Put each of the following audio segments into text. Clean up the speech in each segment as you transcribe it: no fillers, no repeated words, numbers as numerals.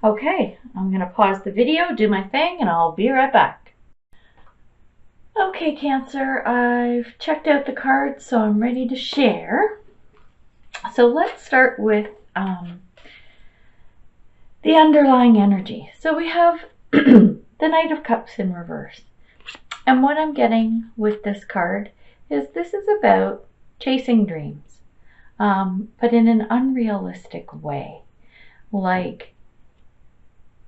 Okay, I'm going to pause the video, do my thing, and I'll be right back. Okay, Cancer, I've checked out the cards, so I'm ready to share. So let's start with the underlying energy. So we have the Knight of Cups in reverse. And what I'm getting with this card is this is about chasing dreams, but in an unrealistic way. Like,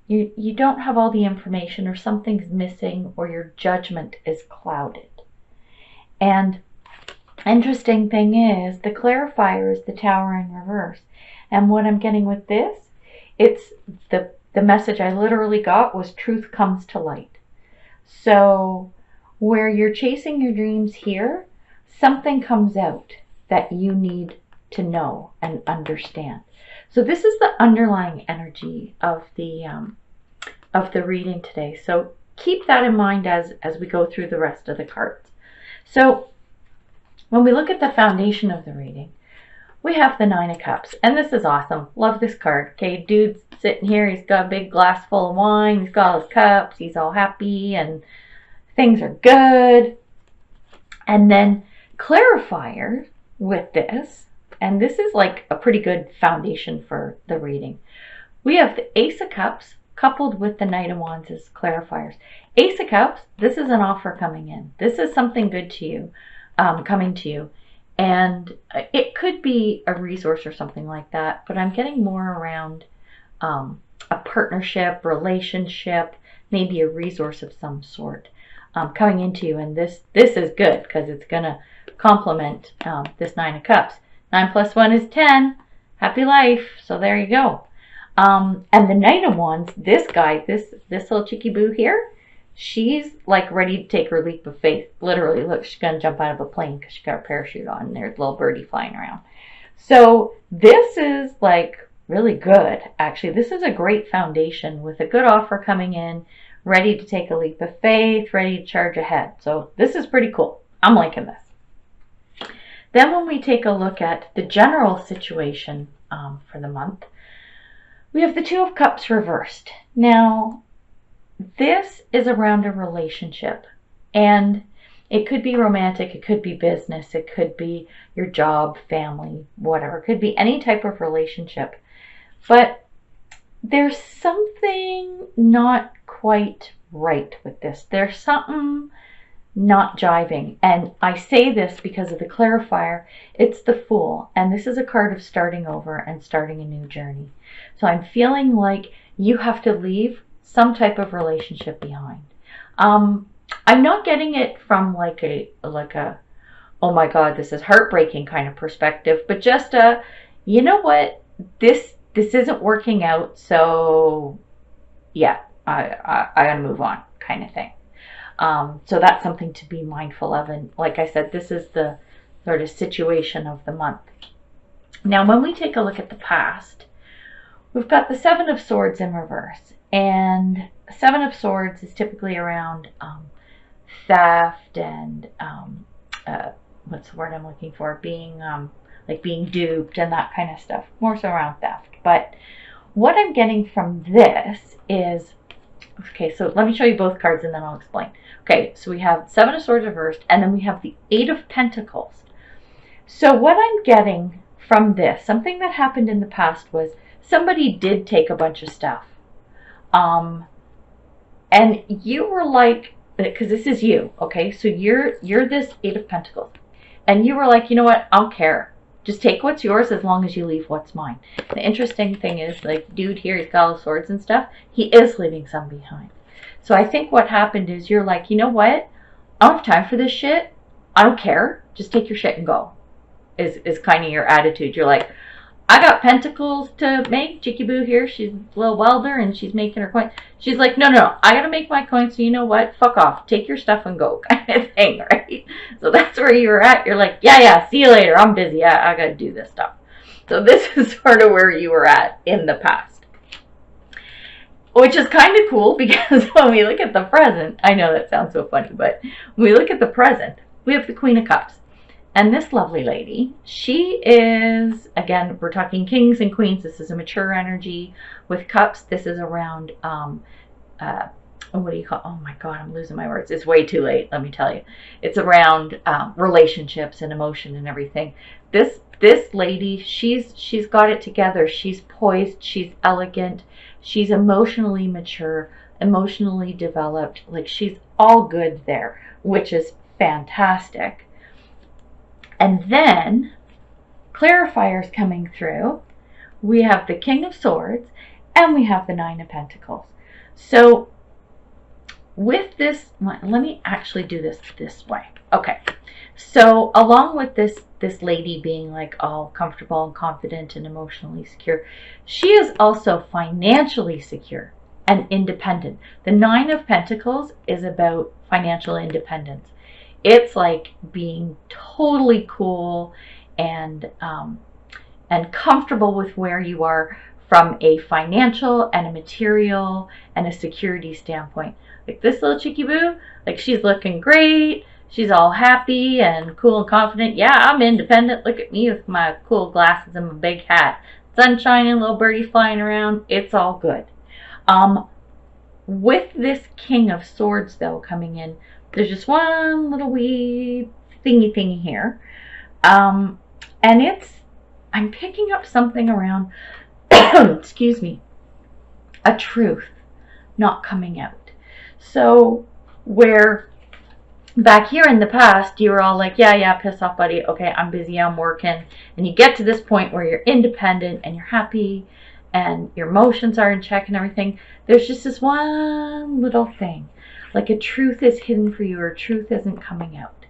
you don't have all the information, or something's missing, or your judgment is clouded. And interesting thing is, the clarifier is the Tower in reverse. And what I'm getting with this, it's the message I literally got was truth comes to light. So where you're chasing your dreams here, something comes out that you need to know and understand. So this is the underlying energy of the reading today. So keep that in mind as we go through the rest of the cards. So when we look at the foundation of the reading, we have the Nine of Cups, and this is awesome. Love this card. Okay, dude's sitting here. He's got a big glass full of wine. He's got all his cups. He's all happy, and things are good. And then clarifier with this, and this is like a pretty good foundation for the reading. We have the Ace of Cups coupled with the Knight of Wands as clarifiers. Ace of Cups, this is an offer coming in. This is something good to you, coming to you. And it could be a resource or something like that, but I'm getting more around a partnership, relationship, maybe a resource of some sort coming into you. And this is good because it's going to complement this Nine of Cups. 9 plus 1 is 10. Happy life. So there you go. And the Knight of Wands, this guy, this little chicky boo here, she's like ready to take her leap of faith. Literally, look, she's going to jump out of a plane because she got her parachute on and there's a little birdie flying around. So this is like really good, actually. This is a great foundation with a good offer coming in, ready to take a leap of faith, ready to charge ahead. So this is pretty cool. I'm liking this. Then when we take a look at the general situation for the month, we have the Two of Cups reversed. Now, this is around a relationship, and it could be romantic, it could be business, it could be your job, family, whatever. It could be any type of relationship. But there's something not quite right with this. There's something not jiving. And I say this because of the clarifier. It's the Fool. And this is a card of starting over and starting a new journey. So I'm feeling like you have to leave some type of relationship behind. I'm not getting it from like a oh my God, this is heartbreaking kind of perspective, but just you know what, this isn't working out, so yeah, I gotta move on kind of thing. So that's something to be mindful of. And like I said, this is the sort of situation of the month. Now, when we take a look at the past, we've got the Seven of Swords in reverse. And Seven of Swords is typically around theft and what's the word I'm looking for? Being like being duped and that kind of stuff. More so around theft. But what I'm getting from this is, okay, so let me show you both cards and then I'll explain. Okay, so we have Seven of Swords reversed, and then we have the Eight of Pentacles. So what I'm getting from this, something that happened in the past, was somebody did take a bunch of stuff. And you were like, because this is you, okay? So you're this Eight of Pentacles. And you were like, you know what? I don't care. Just take what's yours as long as you leave what's mine. The interesting thing is, like, dude here, he's got all the swords and stuff. He is leaving some behind. So I think what happened is you're like, you know what? I don't have time for this shit. I don't care. Just take your shit and go. Is kind of your attitude. You're like, I got pentacles to make. Chicky Boo here, she's a little welder and she's making her coin. She's like, no, I gotta make my coin, so you know what? Fuck off. Take your stuff and go, kind of thing, right? So that's where you're at. You're like, yeah, see you later. I'm busy. I gotta do this stuff. So this is sort of where you were at in the past. Which is kind of cool because when we look at the present, I know that sounds so funny, but when we look at the present, we have the Queen of Cups. And this lovely lady, she is, again, we're talking kings and queens. This is a mature energy. With cups, this is around, what do you call, oh my God, I'm losing my words. It's way too late, let me tell you. It's around relationships and emotion and everything. This lady, she's got it together. She's poised, she's elegant, she's emotionally mature, emotionally developed. Like, she's all good there, which is fantastic. And then clarifiers coming through. We have the King of Swords and we have the Nine of Pentacles. So with this, let me actually do this way. Okay. So along with this lady being like all comfortable and confident and emotionally secure, she is also financially secure and independent. The Nine of Pentacles is about financial independence. It's like being totally cool and comfortable with where you are from a financial and a material and a security standpoint. Like this little chickie boo, like she's looking great. She's all happy and cool and confident. Yeah, I'm independent. Look at me with my cool glasses and my big hat. Sun shining, little birdies flying around. It's all good. With this King of Swords though coming in, there's just one little wee thingy here. And I'm picking up something around, excuse me, a truth not coming out. So where back here in the past, you were all like, yeah, piss off, buddy. Okay, I'm busy, I'm working. And you get to this point where you're independent and you're happy and your emotions are in check and everything. There's just this one little thing. Like a truth is hidden for you or truth isn't coming out.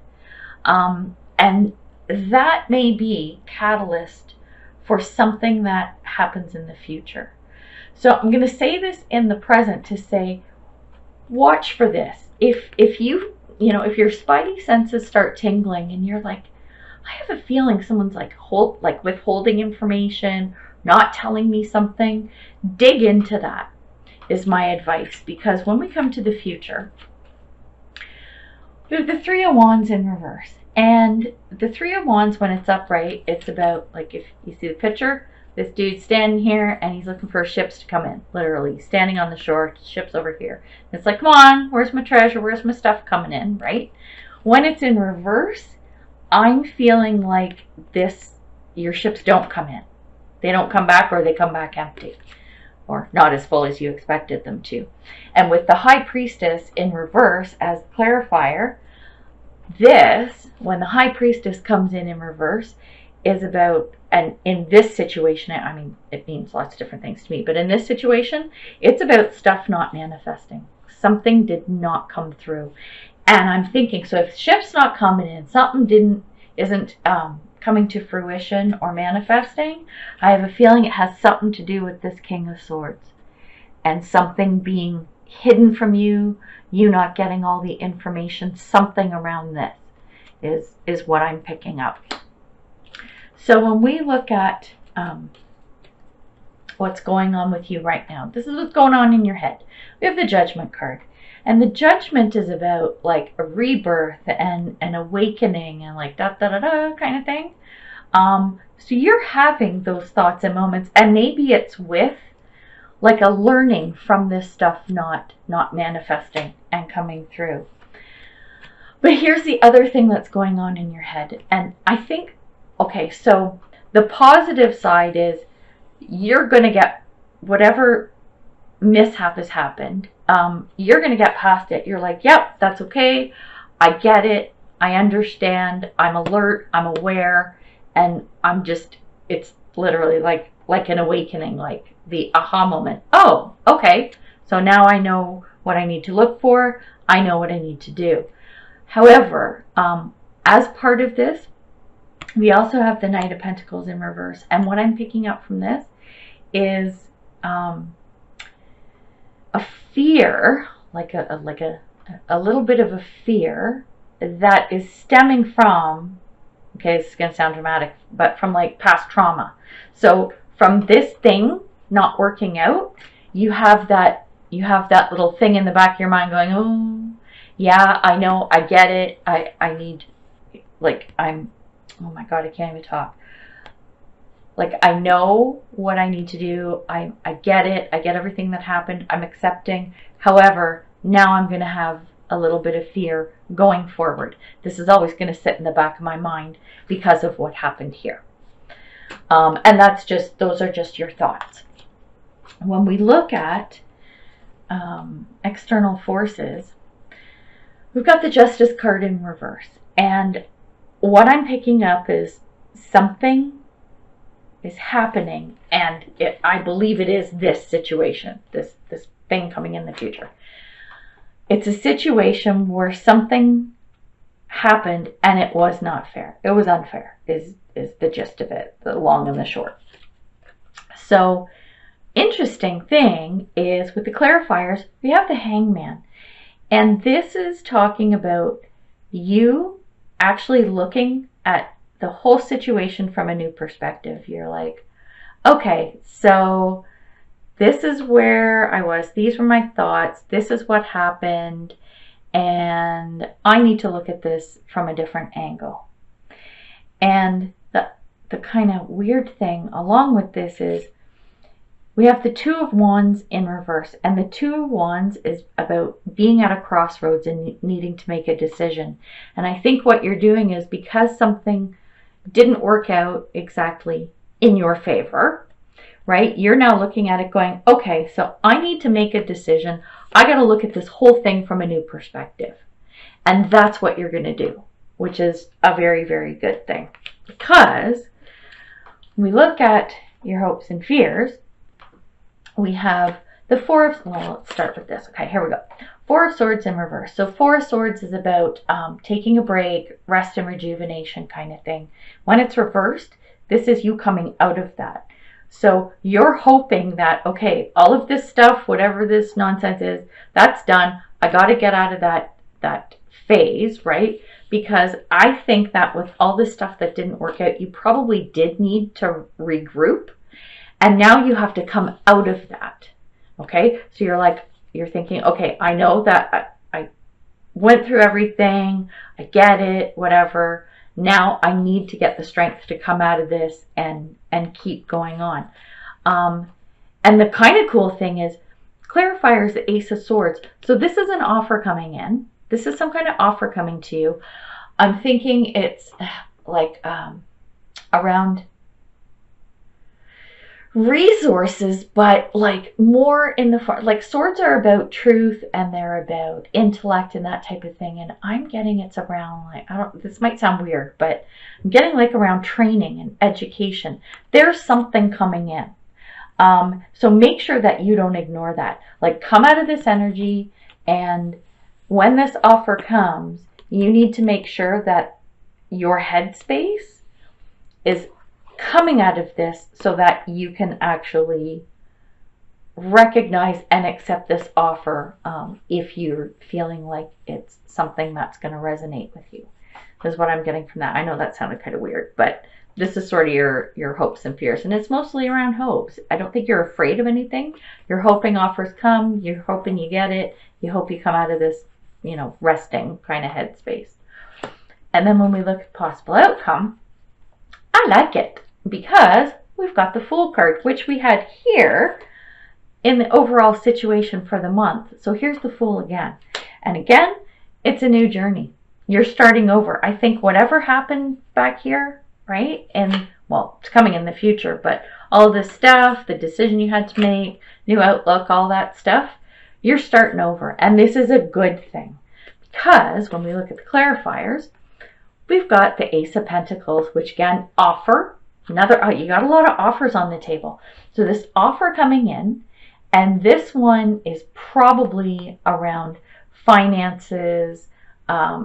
And that may be catalyst for something that happens in the future. So I'm going to say this in the present to say, watch for this. If you know, if your spidey senses start tingling and you're like, I have a feeling someone's like withholding information, not telling me something, dig into that is my advice. Because when we come to the future, we have the Three of Wands in reverse. And the Three of Wands, when it's upright, it's about, like, if you see the picture, this dude's standing here and he's looking for ships to come in. Literally, standing on the shore, ships over here. It's like, come on, where's my treasure? Where's my stuff coming in, right? When it's in reverse, I'm feeling like your ships don't come in. They don't come back, or they come back empty. Or not as full as you expected them to. And with the High Priestess in reverse as clarifier, when the High Priestess comes in reverse, is about, and in this situation, I mean, it means lots of different things to me, but in this situation, it's about stuff not manifesting. Something did not come through. And I'm thinking, so if ship's not coming in, something isn't coming to fruition or manifesting, I have a feeling it has something to do with this King of Swords and something being hidden from you, you not getting all the information. Something around this is what I'm picking up. So when we look at what's going on with you right now, this is what's going on in your head. We have the Judgment card. And the Judgment is about like a rebirth and an awakening and like da-da-da-da kind of thing. So you're having those thoughts and moments, and maybe it's with like a learning from this stuff not manifesting and coming through. But here's the other thing that's going on in your head. And I think, okay, so the positive side is you're going to get whatever mishap has happened. You're going to get past it. You're like, yep, that's okay. I get it. I understand. I'm alert. I'm aware. And I'm just, it's literally like an awakening, like the aha moment. Oh, okay. So now I know what I need to look for. I know what I need to do. However, as part of this, we also have the Knight of Pentacles in reverse. And what I'm picking up from this is a fear, like a little bit of a fear that is stemming from, okay, this is going to sound dramatic, but from like past trauma. So from this thing not working out, you have that little thing in the back of your mind going, oh, yeah, I know, I get it. I need, like, I'm oh my God, I can't even talk. Like, I know what I need to do. I get it. I get everything that happened. I'm accepting. However, now I'm going to have a little bit of fear going forward. This is always going to sit in the back of my mind because of what happened here. And those are just your thoughts. When we look at external forces, we've got the Justice card in reverse. And what I'm picking up is something is happening, and I believe it is this situation, this thing coming in the future. It's a situation where something happened and it was not fair. It was unfair, is the gist of it, the long and the short. So, interesting thing is with the clarifiers, we have the Hangman. And this is talking about you actually looking at the whole situation from a new perspective. You're like, okay, so this is where I was. These were my thoughts. This is what happened. And I need to look at this from a different angle. And the kind of weird thing along with this is we have the Two of Wands in reverse. And the Two of Wands is about being at a crossroads and needing to make a decision. And I think what you're doing is because something didn't work out exactly in your favor, right? You're now looking at it going, okay, so I need to make a decision. I got to look at this whole thing from a new perspective. And that's what you're going to do, which is a very, very good thing. Because when we look at your hopes and fears, we have the let's start with this. Okay, here we go. Four of Swords in reverse. So Four of Swords is about taking a break, rest and rejuvenation kind of thing. When it's reversed, this is you coming out of that. So you're hoping that, okay, all of this stuff, whatever this nonsense is, that's done. I got to get out of that phase, right? Because I think that with all this stuff that didn't work out, you probably did need to regroup. And now you have to come out of that. Okay, so you're thinking, okay, I know that I went through everything, I get it, whatever. Now I need to get the strength to come out of this and keep going on. And the kind of cool thing is, clarifier is the Ace of Swords. So this is an offer coming in. This is some kind of offer coming to you. I'm thinking it's like around resources, but like more in the like swords are about truth and they're about intellect and that type of thing, and I'm getting it's around like, this might sound weird, but I'm getting like around training and education. There's something coming in, so make sure that you don't ignore that. Like, come out of this energy, and when this offer comes, you need to make sure that your headspace is coming out of this so that you can actually recognize and accept this offer, if you're feeling like it's something that's going to resonate with you. Is what I'm getting from that. I know that sounded kind of weird, but this is sort of your hopes and fears, and it's mostly around hopes. I don't think you're afraid of anything. You're hoping offers come. You're hoping you get it. You hope you come out of this, resting kind of headspace. And then when we look at possible outcome, I like it, because we've got the Fool card, which we had here in the overall situation for the month. So here's the Fool again. And again, it's a new journey. You're starting over. I think whatever happened back here, right? And, well, it's coming in the future, but all this stuff, the decision you had to make, new outlook, all that stuff, you're starting over. And this is a good thing, because when we look at the clarifiers, we've got the Ace of Pentacles, which again, offer. You got a lot of offers on the table. So this offer coming in, and this one is probably around finances,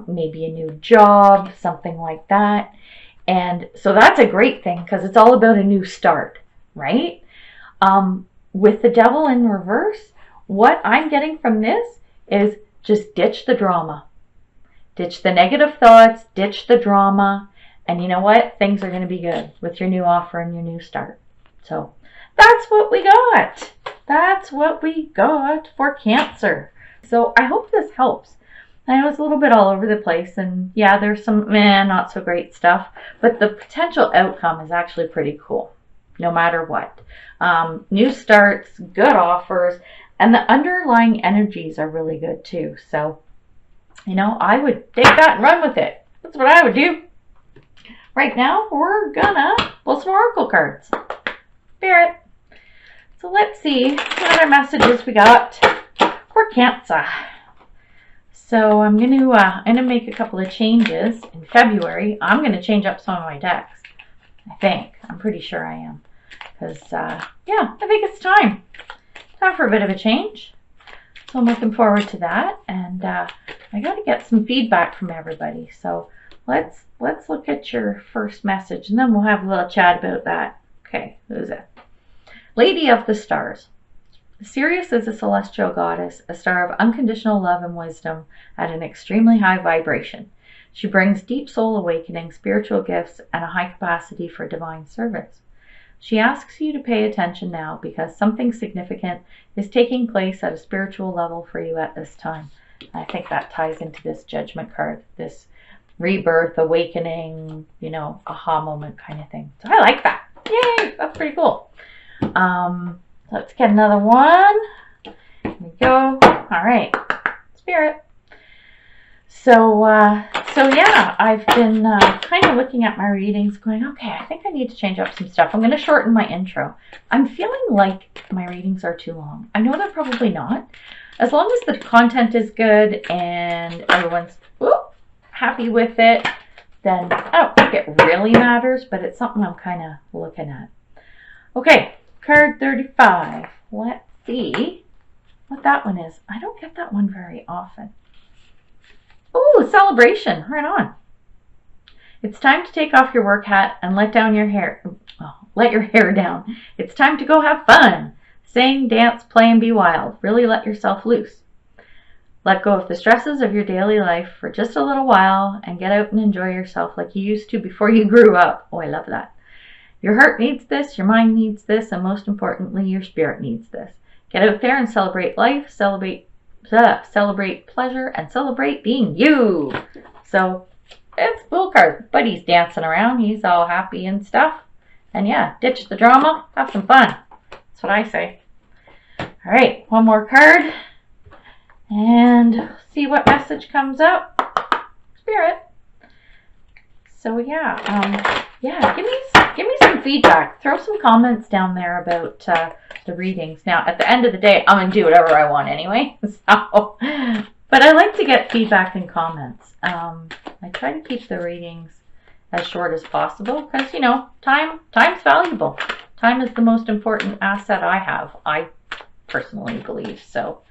maybe a new job, something like that. And so that's a great thing, because it's all about a new start, right? With the Devil in reverse, what I'm getting from this is just ditch the drama. Ditch the negative thoughts, ditch the drama, and you know what? Things are going to be good with your new offer and your new start. So that's what we got. That's what we got for Cancer. So I hope this helps. I know it's a little bit all over the place, and yeah, there's some not so great stuff, but the potential outcome is actually pretty cool, no matter what. New starts, good offers, and the underlying energies are really good too. So, I would take that and run with it. That's what I would do. Right now, we're gonna pull some oracle cards. Spirit. So let's see what other messages we got for Cancer. So I'm gonna make a couple of changes in February. I'm gonna change up some of my decks. I think. I'm pretty sure I am. Because yeah, I think it's time. Time for a bit of a change. So I'm looking forward to that, and I got to get some feedback from everybody. So let's look at your first message, and then we'll have a little chat about that. Okay, who's it? Lady of the Stars. Sirius is a celestial goddess, a star of unconditional love and wisdom at an extremely high vibration. She brings deep soul awakening, spiritual gifts, and a high capacity for divine service. She asks you to pay attention now because something significant is taking place at a spiritual level for you at this time. I think that ties into this Judgment card, this rebirth, awakening, aha moment kind of thing. So I like that. Yay! That's pretty cool. Let's get another one. Here we go. All right. Spirit. So yeah, I've been kind of looking at my readings going, okay, I think I need to change up some stuff. I'm going to shorten my intro. I'm feeling like my readings are too long. I know they're probably not. As long as the content is good and everyone's happy with it, then I don't think it really matters, but it's something I'm kind of looking at. Okay, card 35. Let's see what that one is. I don't get that one very often. Ooh, celebration. Right on. It's time to take off your work hat and let your hair down. It's time to go have fun. Sing, dance, play, and be wild. Really let yourself loose. Let go of the stresses of your daily life for just a little while and get out and enjoy yourself like you used to before you grew up. Oh, I love that. Your heart needs this, your mind needs this, and most importantly, your spirit needs this. Get out there and celebrate life, celebrate pleasure, and celebrate being you. So it's a cool card. Buddy's dancing around. He's all happy and stuff. And yeah, ditch the drama. Have some fun. That's what I say. All right, one more card. And see what message comes up. Spirit. So yeah, give me some feedback. Throw some comments down there about the readings. Now, at the end of the day, I'm gonna do whatever I want anyway. So, but I like to get feedback and comments. I try to keep the readings as short as possible because time's valuable. Time is the most important asset I have. I personally believe so.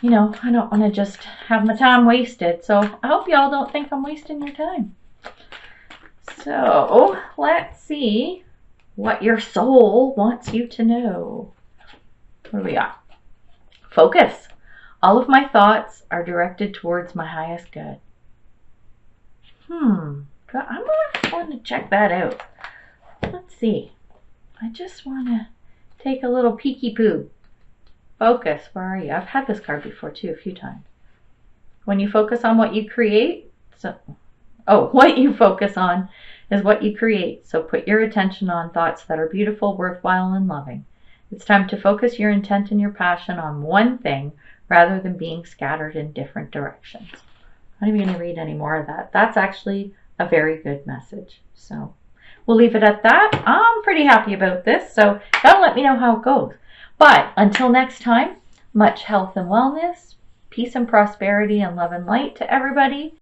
I don't want to just have my time wasted. So I hope y'all don't think I'm wasting your time. So let's see what your soul wants you to know. Where we are. Focus. All of my thoughts are directed towards my highest good. I'm going to check that out. Let's see. I just want to take a little peeky poo. Focus. Where are you? I've had this card before too, a few times. When you focus on what you create, what you focus on is what you create. So put your attention on thoughts that are beautiful, worthwhile, and loving. It's time to focus your intent and your passion on one thing rather than being scattered in different directions. I'm not even going to read any more of that. That's actually a very good message. So we'll leave it at that. I'm pretty happy about this. So that'll let me know how it goes. But until next time, much health and wellness, peace and prosperity, and love and light to everybody.